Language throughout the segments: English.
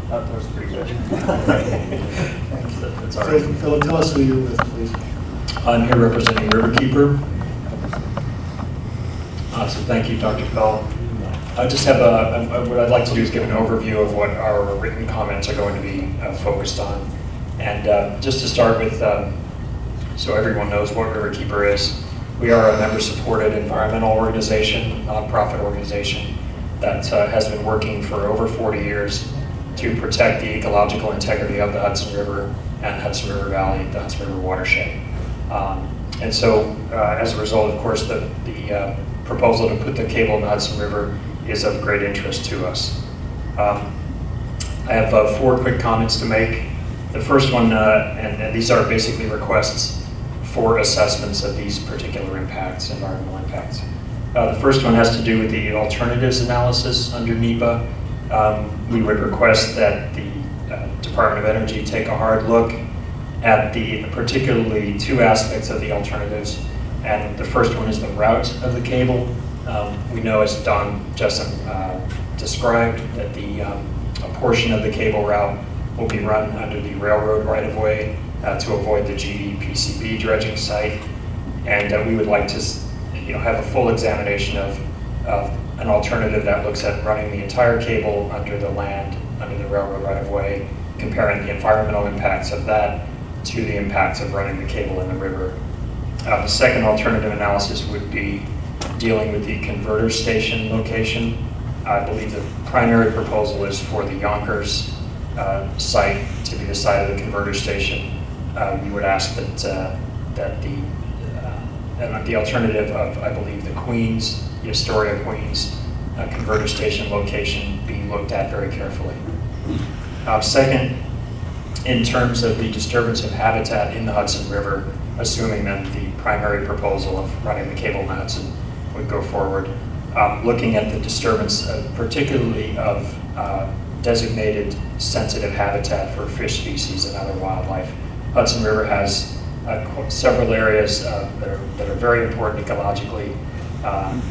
That was pretty good. That's all right. Philip, tell us who you're with, please. I'm here representing Riverkeeper. So thank you, Dr. Pell. I just have what I'd like to do is give an overview of what our written comments are going to be focused on. And just to start with, so everyone knows what Riverkeeper is, we are a member-supported environmental organization, nonprofit organization that has been working for over 40 years to protect the ecological integrity of the Hudson River and Hudson River Valley, the Hudson River watershed. And so as a result, of course, the proposal to put the cable in the Hudson River is of great interest to us. I have 4 quick comments to make. The first one, and these are basically requests for assessments of these particular impacts, environmental impacts. The first one has to do with the alternatives analysis under NEPA. We would request that the Department of Energy take a hard look at particularly 2 aspects of the alternatives. And the first one is the route of the cable. We know, as Don Jessen described, that a portion of the cable route will be run under the railroad right-of-way to avoid the GE-PCB dredging site. And we would like to have a full examination of an alternative that looks at running the entire cable under the land, under the railroad right-of-way, comparing the environmental impacts of that to the impacts of running the cable in the river. The second alternative analysis would be dealing with the converter station location. I believe the primary proposal is for the Yonkers site to be the site of the converter station. We would ask that the alternative of, I believe, the Queens, the Astoria Queens converter station location be looked at very carefully. Second, in terms of the disturbance of habitat in the Hudson River, assuming that the primary proposal of running the cable in the Hudson would go forward, looking at the disturbance particularly of designated sensitive habitat for fish species and other wildlife. Hudson River has several areas that are very important ecologically.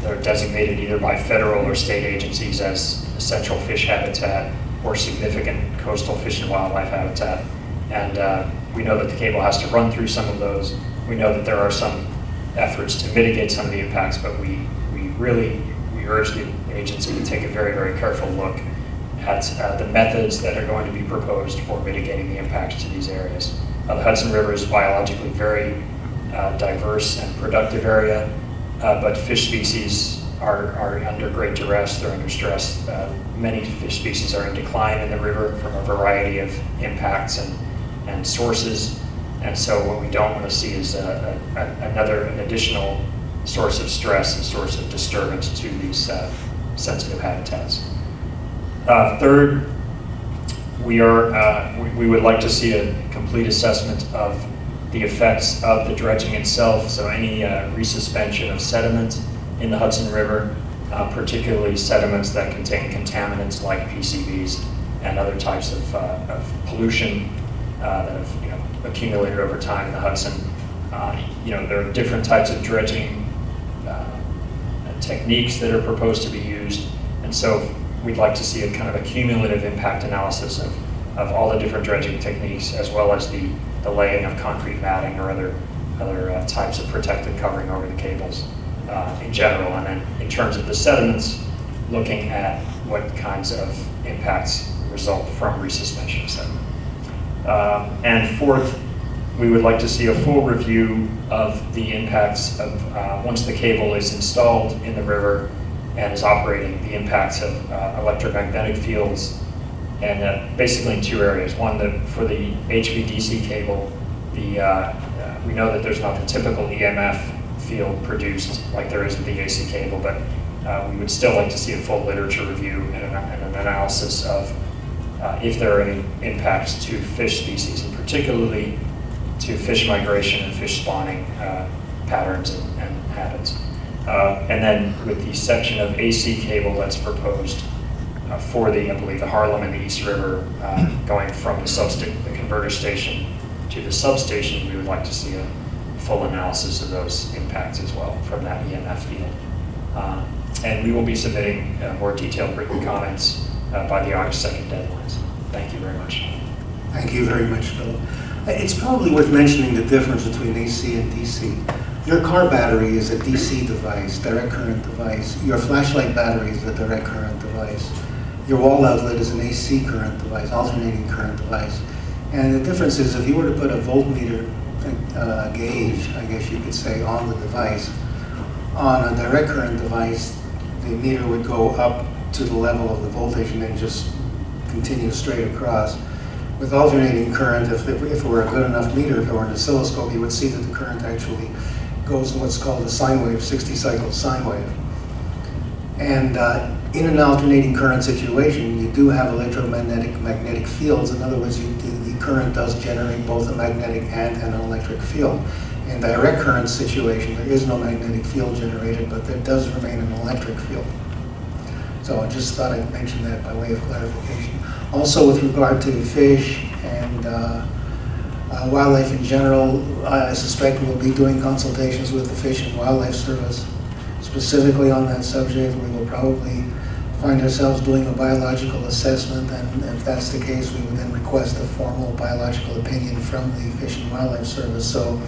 They're designated either by federal or state agencies as essential fish habitat or significant coastal fish and wildlife habitat. And we know that the cable has to run through some of those. We know that there are some efforts to mitigate some of the impacts, but we urge the agency to take a very, very careful look at the methods that are going to be proposed for mitigating the impacts to these areas. The Hudson River is biologically very diverse and productive area, but fish species are under great duress, they're under stress. Many fish species are in decline in the river from a variety of impacts and sources. And so what we don't want to see is an additional source of stress and source of disturbance to these sensitive habitats. Third, we would like to see a complete assessment of the effects of the dredging itself, so any resuspension of sediment in the Hudson River, particularly sediments that contain contaminants like PCBs and other types of pollution that have accumulated over time in the Hudson. There are different types of dredging techniques that are proposed to be used, and so we'd like to see a kind of a cumulative impact analysis of all the different dredging techniques, as well as the laying of concrete matting or other types of protective covering over the cables in general. And then in terms of the sediments, looking at what kinds of impacts result from resuspension of sediment. And fourth, we would like to see a full review of the impacts of, once the cable is installed in the river and is operating, the impacts of electromagnetic fields, and basically in 2 areas. One, for the HVDC cable, we know that there's not the typical EMF field produced like there is with the AC cable, but we would still like to see a full literature review and an analysis of if there are any impacts to fish species, and particularly to fish migration and fish spawning patterns and habits. And then with the section of AC cable that's proposed for I believe, the Harlem and the East River, going from the converter station to the substation, we would like to see a full analysis of those impacts as well from that EMF field. And we will be submitting more detailed written comments by the August 2nd deadlines. Thank you very much. Thank you very much, Philip. It's probably worth mentioning the difference between AC and DC. Your car battery is a DC device, direct current device. Your flashlight battery is a direct current device. Your wall outlet is an AC current device, alternating current device. And the difference is if you were to put a voltmeter gauge, I guess you could say, on the device, on a direct current device, the meter would go up to the level of the voltage and then just continue straight across. With alternating current, if it were a good enough meter, if it were an oscilloscope, you would see that the current actually goes in what's called a sine wave, 60 cycle sine wave. And in an alternating current situation, you do have magnetic fields. In other words, the current does generate both a magnetic and an electric field. In direct current situation, there is no magnetic field generated, but there does remain an electric field. So I just thought I'd mention that by way of clarification. Also, with regard to fish and wildlife in general, I suspect we'll be doing consultations with the Fish and Wildlife Service. Specifically on that subject, we will probably find ourselves doing a biological assessment, and if that's the case, we would then request a formal biological opinion from the Fish and Wildlife Service. So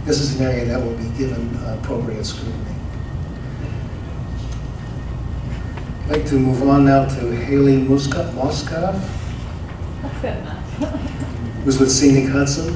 this is an area that will be given appropriate scrutiny. I'd like to move on now to Haley Moskov. That's good enough. Who's with Scenic Hudson.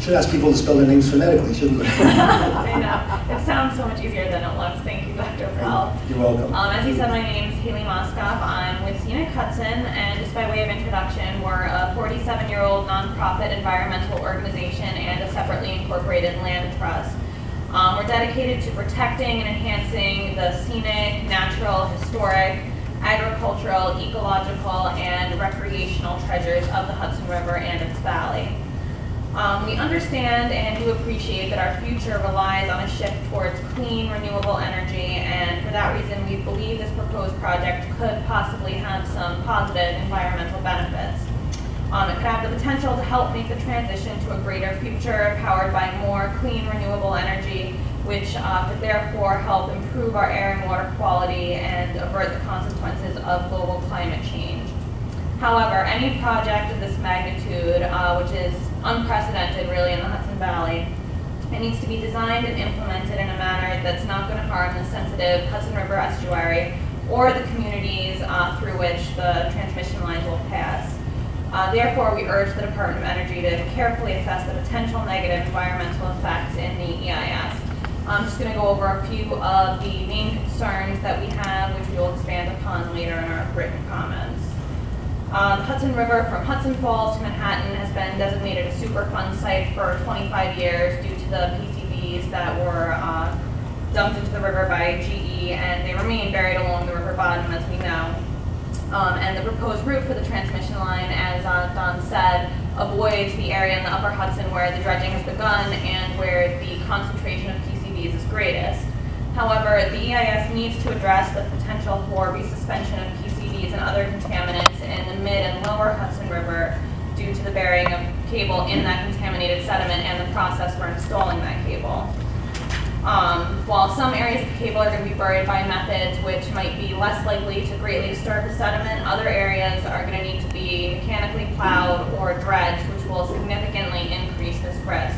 Should ask people to spell their names phonetically, shouldn't we? I know. It sounds so much easier than it looks. Thank you, Dr. Bell. You're welcome. As you said, my name is Haley Moskov. I'm with Scenic Hudson, and just by way of introduction, we're a 47-year-old nonprofit environmental organization and a separately incorporated land trust. We're dedicated to protecting and enhancing the scenic, natural, historic, agricultural, ecological, and recreational treasures of the Hudson River and its valley. We understand and do appreciate that our future relies on a shift towards clean, renewable energy, and for that reason we believe this proposed project could possibly have some positive environmental benefits. It could have the potential to help make the transition to a greater future powered by more clean, renewable energy, which could therefore help improve our air and water quality and avert the consequences of global climate change. However, any project of this magnitude, which is unprecedented really in the Hudson Valley, it needs to be designed and implemented in a manner that's not going to harm the sensitive Hudson River estuary or the communities through which the transmission lines will pass. Therefore, we urge the Department of Energy to carefully assess the potential negative environmental effects in the EIS. I'm just going to go over a few of the main concerns that we have, which we will expand upon later in our written comments. The Hudson River from Hudson Falls to Manhattan has been designated a Superfund site for 25 years due to the PCBs that were dumped into the river by GE, and they remain buried along the river bottom, as we know. And the proposed route for the transmission line, as Don said, avoids the area in the upper Hudson where the dredging has begun and where the concentration of PCBs is greatest. However, the EIS needs to address the potential for resuspension of PCBs and other contaminants in the mid and lower Hudson River due to the burying of cable in that contaminated sediment and the process for installing that cable. While some areas of cable are going to be buried by methods which might be less likely to greatly disturb the sediment, other areas are going to need to be mechanically plowed or dredged, which will significantly increase this risk.